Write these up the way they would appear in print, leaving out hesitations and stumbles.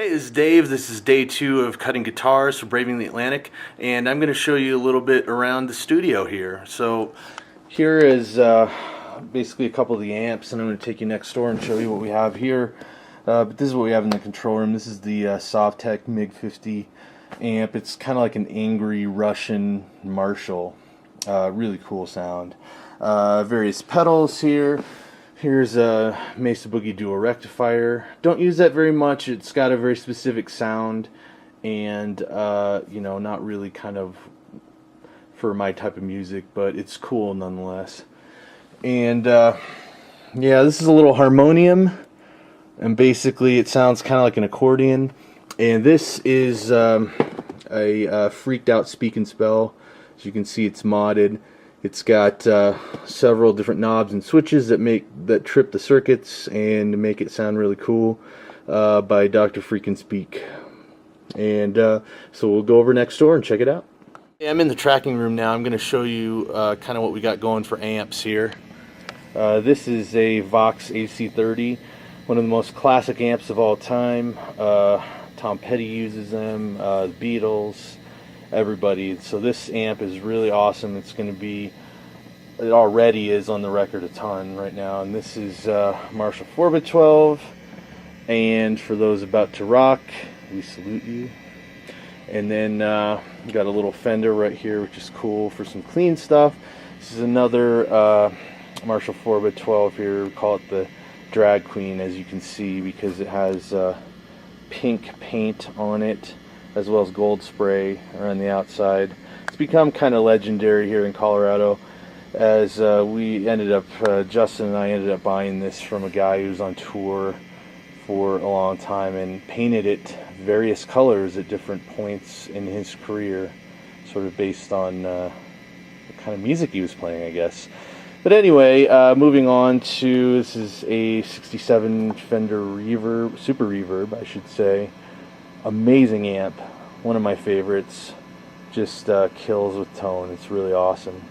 Hey, this is Dave. This is day 2 of cutting guitars for Braving the Atlantic, and I'm going to show you a little bit around the studio here. So here is basically a couple of the amps, and I'm going to take you next door and show you what we have here. But this is what we have in the control room. This is the Sovtek MiG-50 amp. It's kind of like an angry Russian Marshall. Really cool sound. Various pedals here. Here's a Mesa Boogie Dual Rectifier. Don't use that very much. It's got a very specific sound, and you know, not really kind of for my type of music, but it's cool nonetheless. And yeah, this is a little harmonium, and basically it sounds kind of like an accordion. And this is a Freaked Out Speak and Spell. As you can see, it's modded. It's got several different knobs and switches that trip the circuits and make it sound really cool, by Dr. Freakin' Speak. And so we'll go over next door and check it out. I'm in the tracking room now. I'm going to show you kind of what we got going for amps here. This is a Vox AC30, one of the most classic amps of all time. Tom Petty uses them, the Beatles, everybody. So this amp is really awesome. It's going to be, it already is on the record a ton right now. And this is Marshall 4x12. And for those about to rock, we salute you. And then we got a little Fender right here, which is cool for some clean stuff. This is another Marshall 4x12 here. We call it the Drag Queen, as you can see, because it has pink paint on it, as well as gold spray around the outside. It's become kind of legendary here in Colorado, as we ended up, Justin and I ended up buying this from a guy who was on tour for a long time and painted it various colors at different points in his career, sort of based on the kind of music he was playing, I guess. But anyway, moving on to, this is a 67 Fender Reverb, Super Reverb, I should say. Amazing amp, one of my favorites. Just kills with tone. It's really awesome.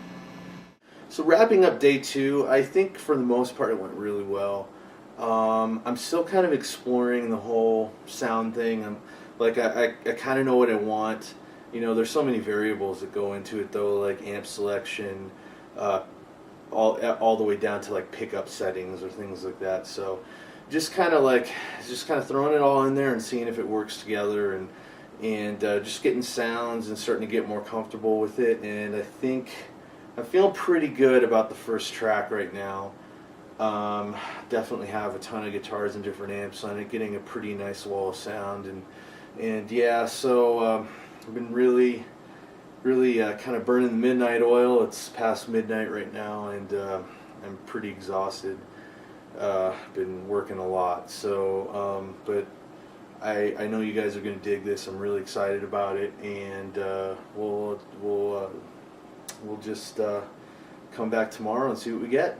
So wrapping up day 2, I think for the most part it went really well. I'm still kind of exploring the whole sound thing. I kind of know what I want. You know, there's so many variables that go into it though, like amp selection, all the way down to like pickup settings or things like that. So just kind of throwing it all in there and seeing if it works together, and just getting sounds and starting to get more comfortable with it. And I think I'm feeling pretty good about the first track right now. Definitely have a ton of guitars and different amps on it, getting a pretty nice wall of sound, and yeah, so I've been really kind of burning the midnight oil. It's past midnight right now, and I'm pretty exhausted. Been working a lot, so but I know you guys are going to dig this. I'm really excited about it, and we'll just come back tomorrow and see what we get.